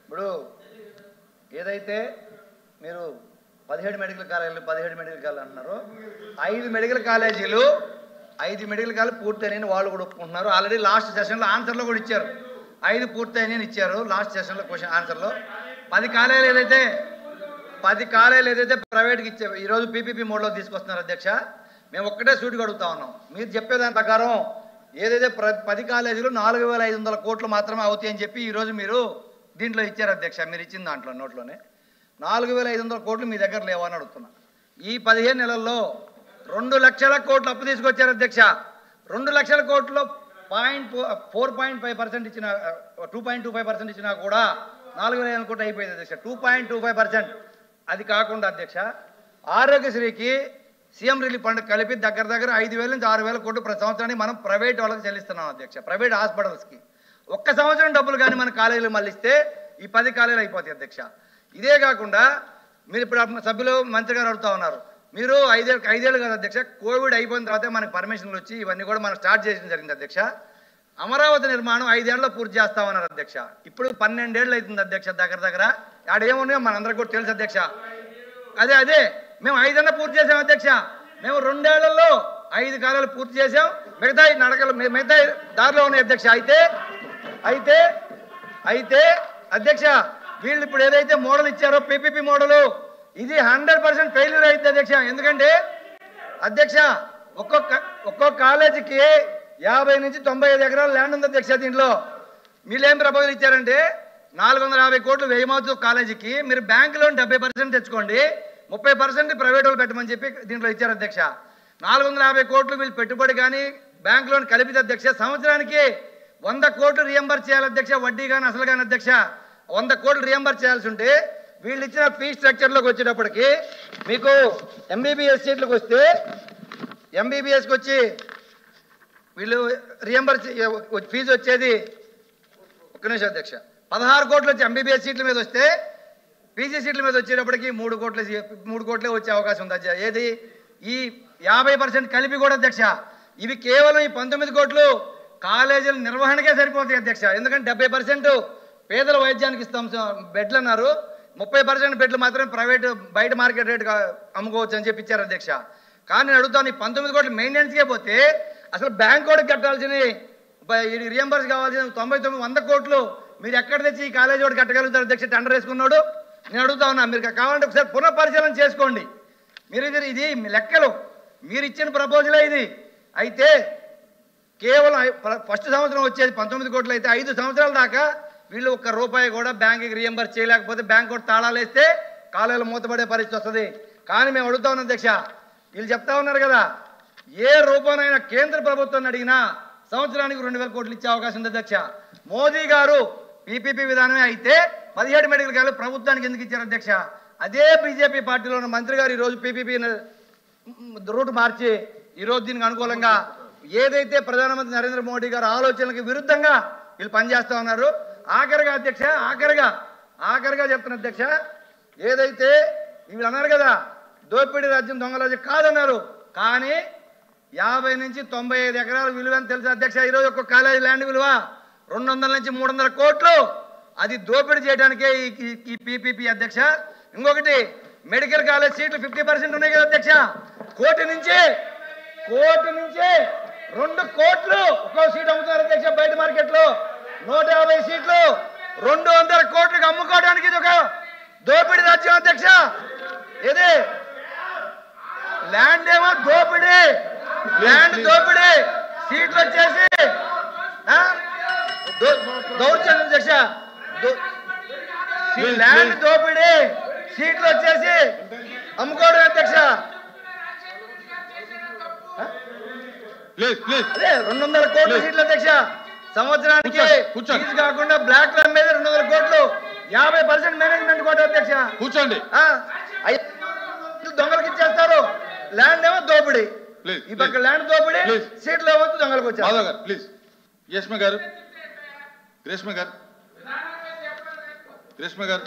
ఇప్పుడు ఏదైతే మీరు 17 మెడికల్ కాలేజీలు అంటున్నారు, 5 మెడికల్ కాలేజీలు పూర్తయినాయని వాళ్ళు కూడా ఒప్పుకుంటున్నారు. ఆల్రెడీ లాస్ట్ సెషన్లో ఆన్సర్లో కూడా ఇచ్చారు, 5 పూర్తయినాయని ఇచ్చారు లాస్ట్ సెషన్లో క్వశ్చన్ ఆన్సర్లో. 10 కాలేజీలు ఏదైతే ప్రైవేట్కి ఇచ్చారు, ఈరోజు పీపీపీ మోడ్లో తీసుకొస్తున్నారు అధ్యక్ష. మేము ఒక్కటే సూటిగా అడుగుతా ఉన్నాం, మీరు చెప్పేదాని ప్రకారం ఏదైతే 10 కాలేజీలు 4,500 కోట్లు మాత్రమే అవుతాయని చెప్పి ఈరోజు మీరు దీంట్లో ఇచ్చారు అధ్యక్ష. మీరు ఇచ్చిన దాంట్లో నోట్లోనే 4,500 కోట్లు మీ దగ్గర లేవని అడుగుతున్నా. ఈ 15 నెలల్లో 2 లక్షల కోట్లు అప్పు తీసుకొచ్చారు అధ్యక్ష. 2 లక్షల కోట్లు 4.5% ఇచ్చిన 2.25% ఇచ్చినా కూడా 4,500 కోట్లు అయిపోయింది అధ్యక్ష. 2.25%. అది కాకుండా అధ్యక్ష, ఆరోగ్యశ్రీకి సీఎం రిలీఫ్ ఫండ్ కలిపి దగ్గర 5,000 నుంచి 6,000 కోట్లు ప్రతి సంవత్సరానికి మనం ప్రైవేట్ వాళ్ళకి చెల్లిస్తున్నాం అధ్యక్ష, ప్రైవేట్ హాస్పిటల్స్కి. ఒక్క సంవత్సరం డబ్బులు కానీ మన కాలేజీలు మళ్ళిస్తే ఈ 10 కాలేజీలు అయిపోతాయి అధ్యక్ష. ఇదే కాకుండా మీరు ఇప్పుడు సభ్యులు మంత్రి గారు అడుగుతా ఉన్నారు, మీరు 5 ఏళ్ళు కదా అధ్యక్ష, కోవిడ్ అయిపోయిన తర్వాత మనకి పర్మిషన్లు వచ్చి ఇవన్నీ కూడా మనం స్టార్ట్ చేయడం జరిగింది అధ్యక్ష. అమరావతి నిర్మాణం 5 ఏళ్లలో పూర్తి చేస్తామన్నారు అధ్యక్ష. ఇప్పుడు 12 ఏళ్ళు అవుతుంది అధ్యక్ష. దగ్గర ఆడేమున్నాయో మనందరికి కూడా తెలుసు అధ్యక్ష. అదే మేము 5 ఏళ్ళలో పూర్తి చేసాం అధ్యక్ష. మేము 2 ఏళ్లలో 5 కాలాలు పూర్తి చేసాం, మిగతా దారిలో ఉన్నాయి అధ్యక్ష. అయితే అధ్యక్ష, వీళ్ళు ఇప్పుడు ఏదైతే మోడల్ ఇచ్చారో పీపీపీ మోడలు, ఇది 100% ఫెయిల్యూర్ అవుతుంది అధ్యక్ష. ఎందుకంటే అధ్యక్ష, ఒక్కొక్క కాలేజీకి 50 నుంచి 95 ఎకరాల ల్యాండ్ ఉంది అధ్యక్ష. దీంట్లో వీళ్ళు ఏం ప్రపోజల్ ఇచ్చారంటే 450 కోట్లు వేయమవుతూ కాలేజీకి మీరు బ్యాంక్ లోన్ 70% తెచ్చుకోండి, 30% ప్రైవేట్ వాళ్ళు పెట్టమని చెప్పి దీంట్లో ఇచ్చారు అధ్యక్ష. 450 కోట్లు వీళ్ళు పెట్టుబడి కానీ బ్యాంక్ లోన్ కలిపితే అధ్యక్ష సంవత్సరానికి 100 కోట్లు రియంబర్స్ చేయాలి అధ్యక్ష. వడ్డీ కానీ అసలు కానీ అధ్యక్ష 100 కోట్లు రియంబర్స్ చేయాల్సి ఉంటే వీళ్ళు ఇచ్చిన ఫీ స్ట్రక్చర్లోకి వచ్చేటప్పటికి మీకు ఎంబీబీఎస్ సీట్లకు వస్తే ఎంబీబీఎస్కి వచ్చి వీళ్ళు రియంబర్స్ ఫీజు వచ్చేది, ఒక్క నిమిషం అధ్యక్ష, 16 కోట్లు వచ్చి ఎంబీబీఎస్ సీట్ల మీద వస్తే పీజీ సీట్ల మీద వచ్చేటప్పటికి 3 కోట్లే వచ్చే అవకాశం ఉంది అధ్యక్ష. ఏది ఈ 50% కలిపి కూడా అధ్యక్ష. ఇవి కేవలం ఈ 19 కోట్లు కాలేజీల నిర్వహణకే సరిపోతాయి అధ్యక్ష. ఎందుకంటే 70% పేదల వైద్యానికి ఇస్తాం బెడ్లు అన్నారు, 30% బెడ్లు మాత్రమే ప్రైవేట్ బయట మార్కెట్ రేట్ అమ్ముకోవచ్చు అని చెప్పి ఇచ్చారు అధ్యక్ష. కానీ నేను అడుగుతాను, ఈ 19 కోట్లు మెయింటెనెన్స్కే పోతే అసలు బ్యాంక్ కోడికి కట్టాల్సిన రియంబర్స్ కావాల్సిన 99-100 కోట్లు మీరు ఎక్కడ తెచ్చి ఈ కాలేజీ వాడు కట్టగలుగుతారు అధ్యక్ష? టెండర్ వేసుకున్నాడు. నేను అడుగుతా ఉన్నా, మీరు కావాలంటే ఒకసారి పునఃపరిశీలన చేసుకోండి. మీరు ఇది లెక్కలు మీరు ఇచ్చిన ప్రపోజలే ఇది. అయితే కేవలం ఫస్ట్ సంవత్సరం వచ్చేది 19 కోట్లు అయితే 5 సంవత్సరాల దాకా వీళ్ళు ₹1 కూడా బ్యాంకుకి రియంబర్స్ చేయలేకపోతే బ్యాంక్ కూడా తాళాలు వేస్తే కాలేజీలు మూతపడే పరిస్థితి వస్తుంది. కానీ మేము అడుగుతా ఉన్నాం అధ్యక్ష, వీళ్ళు చెప్తా ఉన్నారు కదా, ఏ రూపంలో కేంద్ర ప్రభుత్వాన్ని అడిగినా సంవత్సరానికి 2,000 కోట్లు ఇచ్చే అవకాశం ఉంది అధ్యక్ష. మోదీ గారు పీపీపీ విధానమే అయితే 17 మెడికల్ కాలేజీలు ప్రభుత్వానికి ఎందుకు ఇచ్చారు అధ్యక్ష? అదే బీజేపీ పార్టీలో ఉన్న మంత్రి గారు ఈరోజు పీపీపీ రూట్ మార్చి ఈరోజు దీనికి అనుకూలంగా ఏదైతే ప్రధానమంత్రి నరేంద్ర మోడీ గారు ఆలోచనలకు విరుద్ధంగా వీళ్ళు పనిచేస్తూ ఉన్నారు. ఆఖరిగా అధ్యక్ష, ఆఖరిగా చెప్తున్న అధ్యక్ష, ఏదైతే వీళ్ళు అన్నారు కదా దోపిడీ రాజ్యం దొంగ రాజ్యం కాదన్నారు, కానీ 50 నుంచి 95 ఎకరాల విలువ అని తెలుసు అధ్యక్ష. ఈరోజు ఒక్క కాలేజీ ల్యాండ్ విలువ 200 నుంచి 300 కోట్లు. అది దోపిడీ చేయడానికే ఈ పీపీపీ అధ్యక్ష. ఇంకొకటి మెడికల్ కాలేజ్ సీట్లు 50% ఉన్నాయి కదా అధ్యక్ష. కోటి నుంచి 2 కోట్లు ఒక్కో సీట్ అమ్ముతున్నారు అధ్యక్ష. బయట మార్కెట్లో 150 సీట్లు 200 కోట్లకు అమ్ముకోవడానికి ఇది ఒక దోపిడీ రాజ్యం అధ్యక్ష. ఇది ల్యాండ్ ఏమో దోపిడీ, సీట్లు వచ్చేసి దౌర్జన్యం అధ్యక్ష. ల్యాండ్ దోపిడీ, సీట్లు వచ్చేసి అమ్ముకోవడం అధ్యక్ష. అదే 200 కోట్ల సీట్లు అధ్యక్ష. సంవత్సరానికి ఫీజు కాకుండా బ్లాక్ లో మీద 200 కోట్లు, 50% మేనేజ్మెంట్ కోట అధ్యక్ష. కూర్చోండి. దొంగలకి ఇచ్చేస్తారు, ల్యాండ్ ఏమో దోపిడీ, ఈ పక్క ల్యాండ్ దోపిడీ, సీట్లు ఏమో దొంగలకు వచ్చారు. ప్లీజ్ గ్రేష్మ గారు